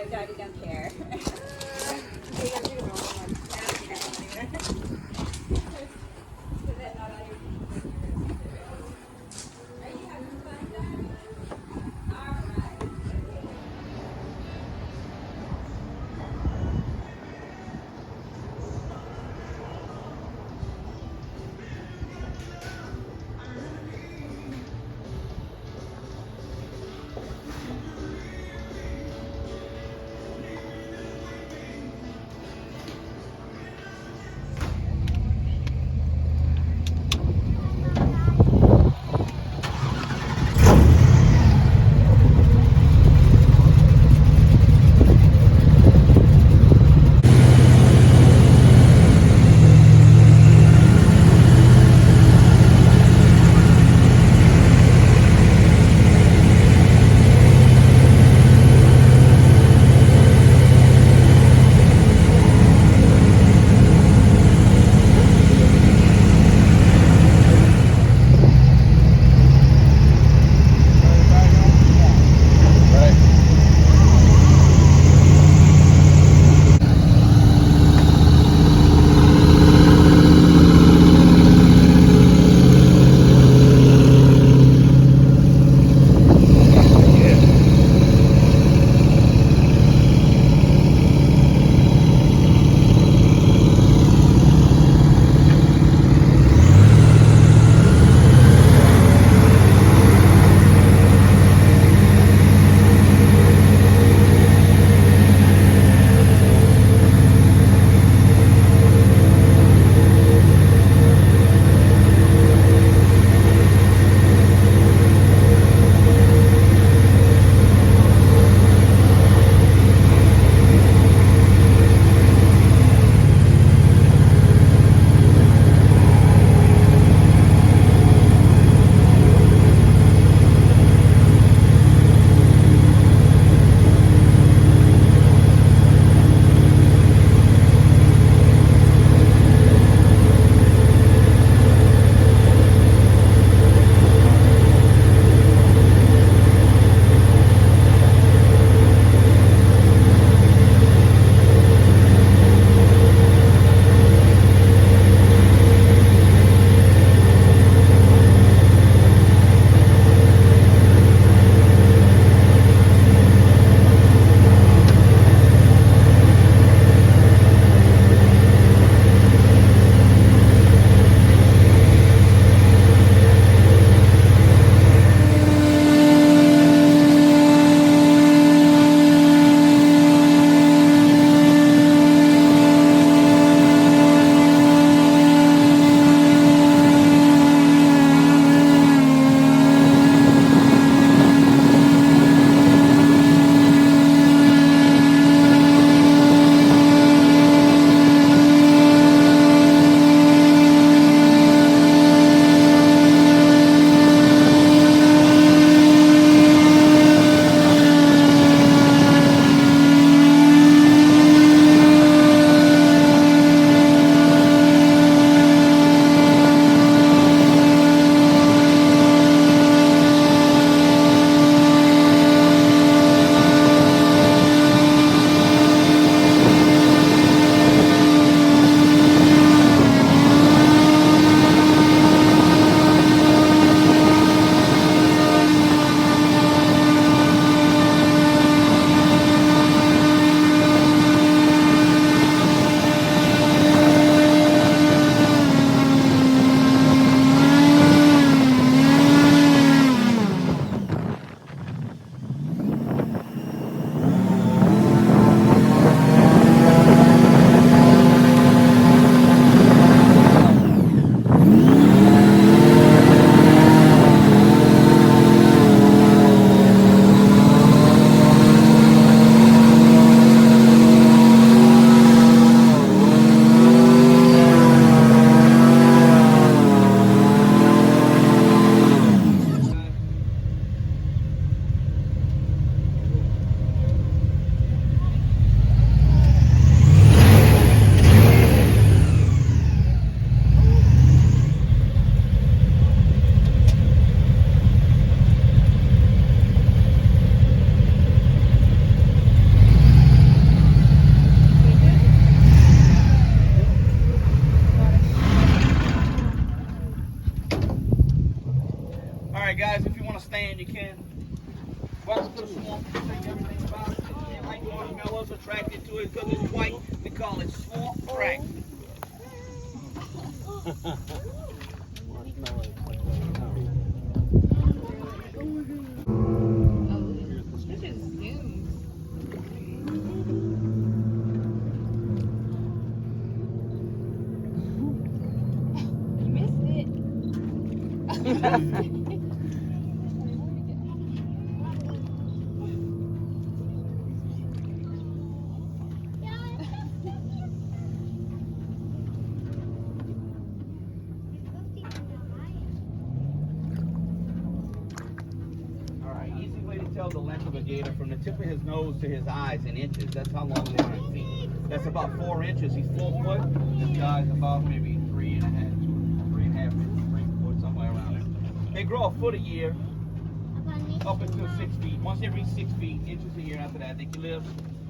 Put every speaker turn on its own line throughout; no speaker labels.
No, Daddy don't care.
You gotta do the normal one.
Put that knot on your Are you having fun, Daddy? All right.
males attracted to it because it's white. We call it swamp crack. The length of a gator from the tip of his nose to his eyes in inches. That's how long they are in feet. That's about 4 inches. He's 4 foot. This guy's about maybe 3.5 inches, 3 foot, somewhere around there. They grow a foot a year, up until 6 feet. Once they reach 6 feet, inches a year after that, they can live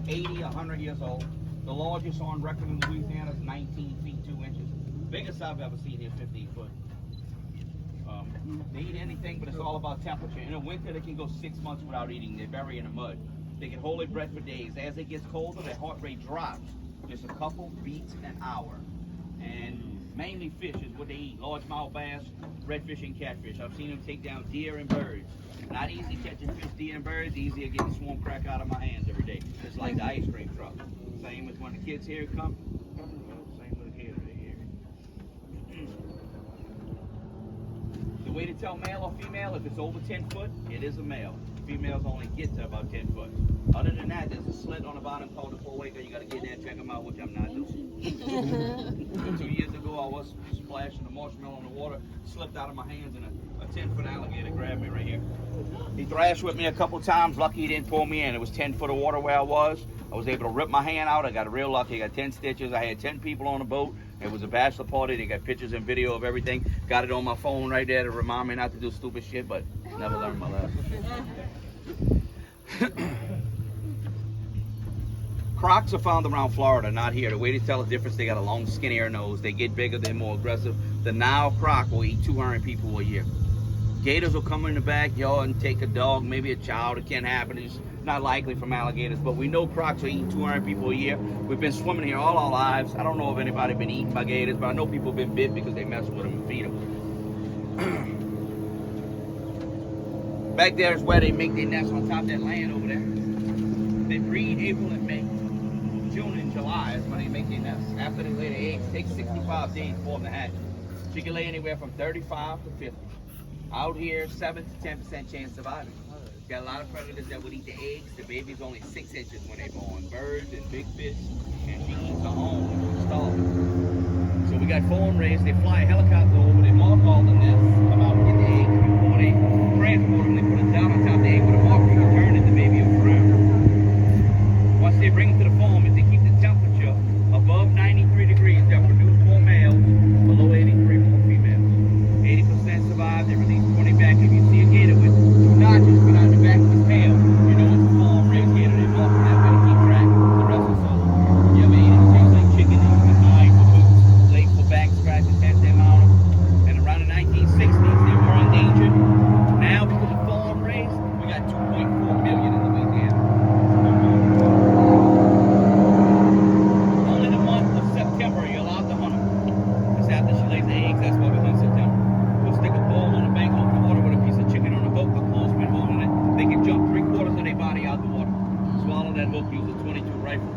80, 100 years old. The largest on record in Louisiana is 19 feet 2 inches. Biggest I've ever seen here, 15 foot. They eat anything, but it's all about temperature. In the winter, they can go 6 months without eating. They bury in the mud. They can hold their breath for days. As it gets colder, their heart rate drops just a couple beats an hour. And mainly fish is what they eat. Largemouth bass, redfish, and catfish. I've seen them take down deer and birds. Not easy catching fish, deer, and birds. Easier getting swamp crack out of my hands every day. Just like the ice cream truck. Same as when the kids here come. Same with the kids here. The way to tell male or female, if it's over 10 foot, it is a male. Females only get to about 10 foot. Other than that, there's a slit on the bottom called the four-waker. You got to get in there and check them out, which I'm not doing. 2 years ago, I was splashing the marshmallow in the water, slipped out of my hands, and a 10-foot alligator grabbed me right here. He thrashed with me a couple times. Lucky he didn't pull me in. It was 10 foot of water where I was. I was able to rip my hand out. I got real lucky. I got 10 stitches. I had 10 people on the boat. It was a bachelor party. They got pictures and video of everything. Got it on my phone right there to remind me not to do stupid shit, but never learned my lesson. Crocs are found around Florida, not here. The way to tell the difference, they got a long, skinnier nose. They get bigger, they're more aggressive. The Nile croc will eat 200 people a year. Gators will come in the backyard and take a dog, maybe a child. It can't happen. It's not likely from alligators, but we know crocs are eating 200 people a year. We've been swimming here all our lives. I don't know if anybody's been eaten by gators, but I know people have been bit because they mess with them and feed them. Back there is where they make their nests on top of that land over there. They breed April and May. June and July is when they make their nests. After they lay the eggs, it takes 65 days for them to hatch. She can lay anywhere from 35 to 50. Out here, 7 to 10% chance surviving. Got a lot of predators that would eat the eggs. The baby's only 6 inches when they're born. Birds and big fish, and she eats her own when she's starving. So we got foreign raised. They fly a helicopter over. They mark all the nests, come out and get the eggs before they transport them. They put it down on top of the egg with a marker and turn it. The baby will drown. Once they bring them to the farm, if they keep the temperature above 93 degrees, they'll produce more males, below 83 more females. 80% survive. They release 20 back. If you see a gator with 2 notches cut out the back of his tail, you know it's a farm raised gator. They mark that way to keep track. The rest is sold. You ever ate it? It tastes like chicken. You can buy for boots, late for back scratches, hence they mount them. And around the 1960s, they were endangered. Now, because of farm raised, we got 2.4 million in Louisiana. Only the month of September you're allowed to hunt them. It's after she lays the eggs, that's why we hunt September. We'll stick a pole on the bank over the water with a piece of chicken on the boat, the clothespin holding it. They can jump 3/4 of their body out the water. Swallow that hook, use a 22 rifle.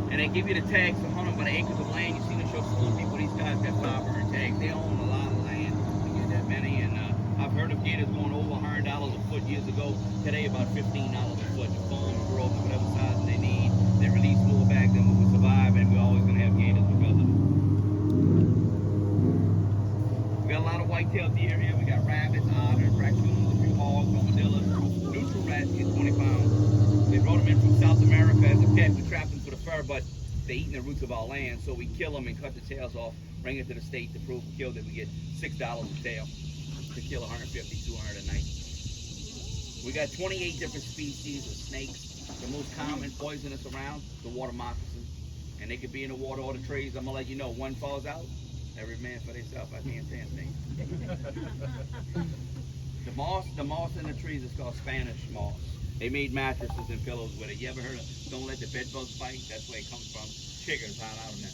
And they give you the tags to hunt them by the acres of land. You see the show school people, these guys got 5 bird tags. They own a lot of land to get that many. And I've heard of gators going over $100 a foot years ago. Today about $15 a foot. The farms grow up to whatever size they need. They release more back than we will survive, and we're always going to have gators because of it. We got a lot of white-tailed deer here. We got rabbits, otters, raccoons, a few hogs, armadillos. Neutral rats get 20 pounds. They brought them in from South America as a pet. We trapped them for the fur, but they're eating the roots of our land, so we kill them and cut the tails off, bring it to the state to prove we killed it. We get $6 a tail to kill 150, 200 a night. We got 28 different species of snakes. The most common poisonous around, the water moccasin. And they could be in the water or the trees. I'm gonna let you know, one falls out, every man for themselves. I can't stand snakes. The moss in the trees is called Spanish moss. They made mattresses and pillows with it. You ever heard of don't let the bed bugs bite? That's where it comes from. Chiggers hide out in there.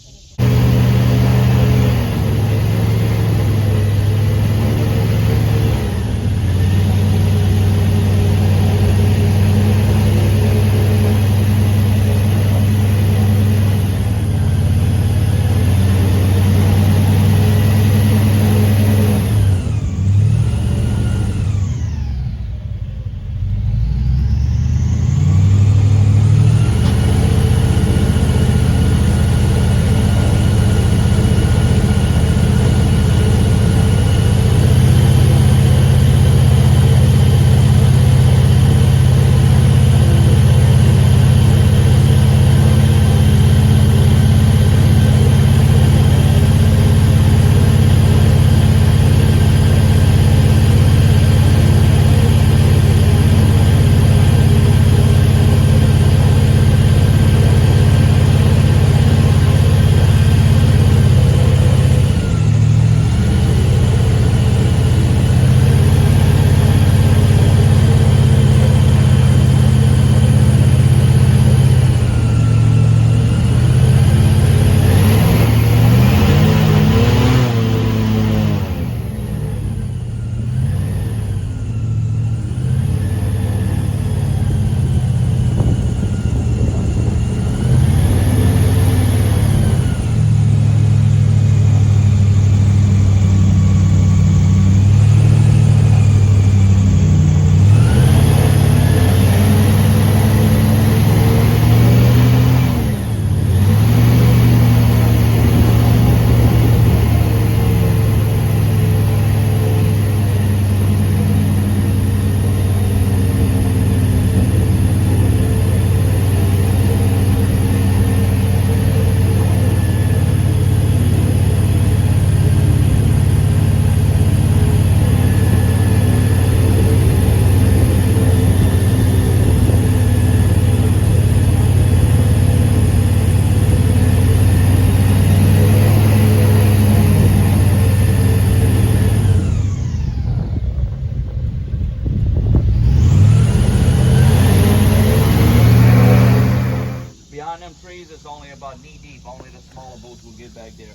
Trees, it's only about knee deep. Only the smaller boats will get back there.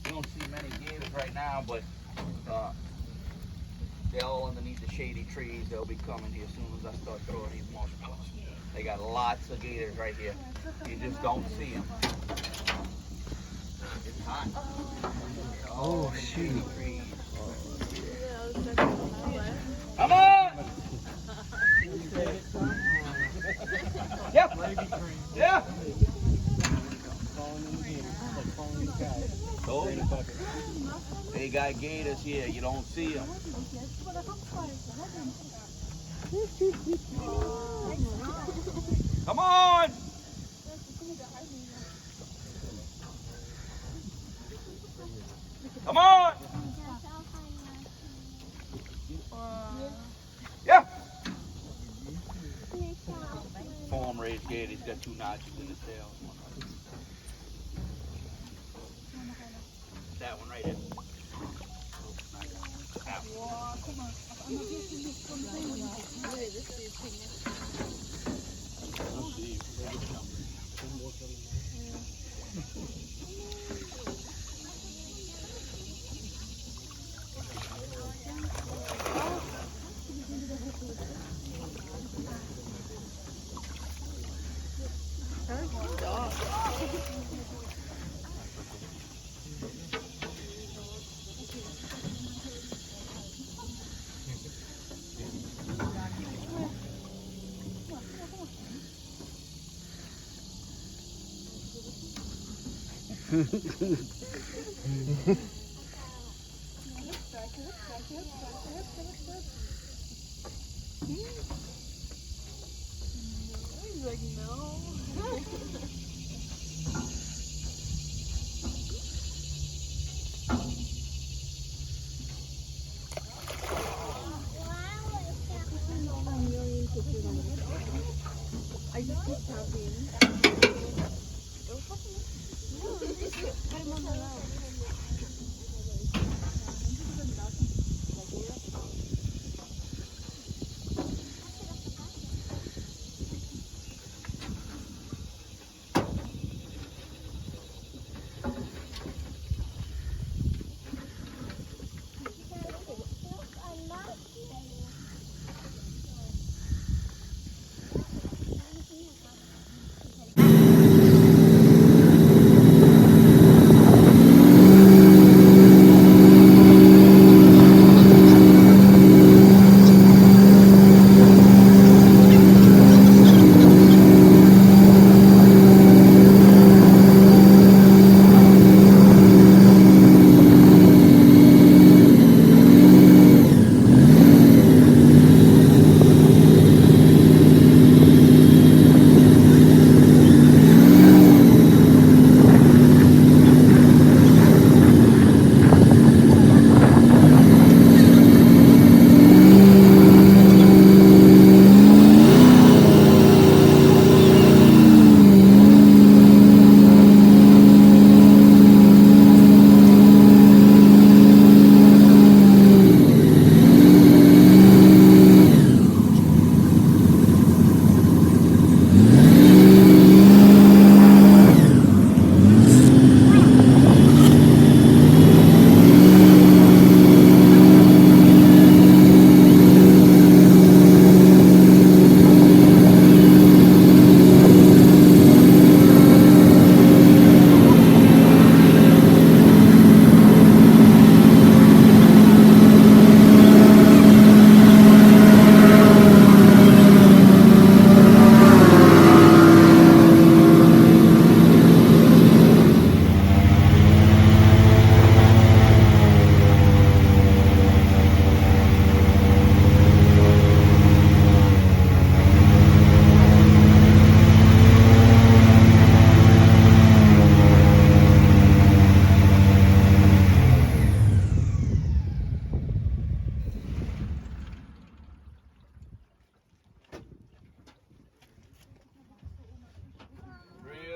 You don't see many gators right now, but they're all underneath the shady trees. They'll be coming here as soon as I start throwing these marshmallows. They got lots of gators right here. You just don't see them. It's hot.
Oh, shoot.
Come on! Yep. Yeah. So, they got gators here. You don't see them. Come on! Come on! Yeah. Farm raised gator. He's got two notches in his tail. That one right here. That one.
He's like, no. I just keep tapping. Put him on the loud.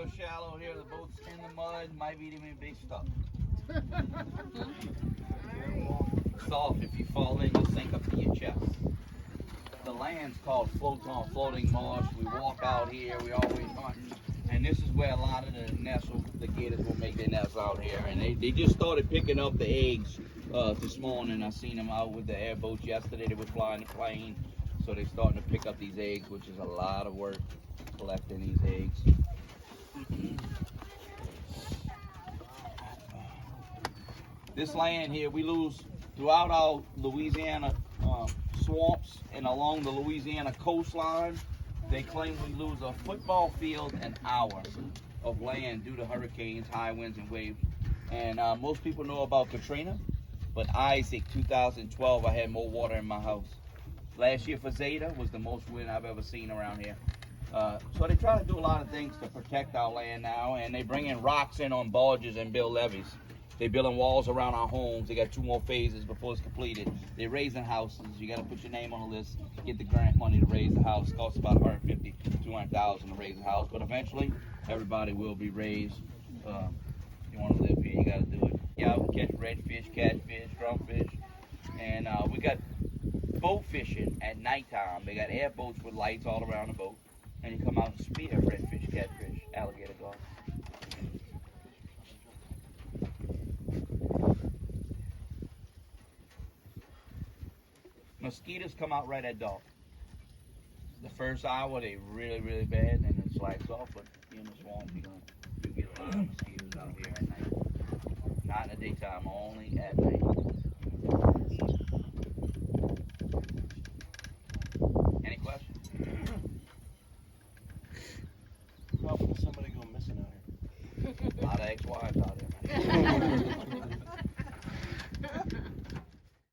real shallow here. The boat's in the mud. Might even be stuck. Soft. If you fall in, you'll sink up to your chest. The land's called floating marsh. We walk out here. We always hunting. And this is where a lot of the gators will make their nests out here. And they just started picking up the eggs this morning. I seen them out with the airboats yesterday. They were flying the plane. So they're starting to pick up these eggs, which is a lot of work collecting these eggs. This land here, we lose throughout our Louisiana swamps and along the Louisiana coastline. They claim we lose a football field an hour of land due to hurricanes, high winds, and waves. And most people know about Katrina, but Isaac, 2012, I had more water in my house. Last year for Zeta was the most wind I've ever seen around here. So they try to do a lot of things to protect our land now, and they bring in rocks in on barges and build levees. They're building walls around our homes. They got 2 more phases before it's completed. They're raising houses. You got to put your name on the list, get the grant money to raise the house. It costs about $150,000 to $200,000 to raise the house, but eventually everybody will be raised. If you want to live here, you got to do it. Yeah, we catch redfish, catfish, drumfish, and we got boat fishing at nighttime. They got airboats with lights all around the boat, and you come out and spear redfish, catfish, alligator gar. Mosquitoes come out right at dark. The first hour they really bad, and then it slacks off. But in the swamp, you get a lot of mosquitoes out here at night. Not in the daytime, only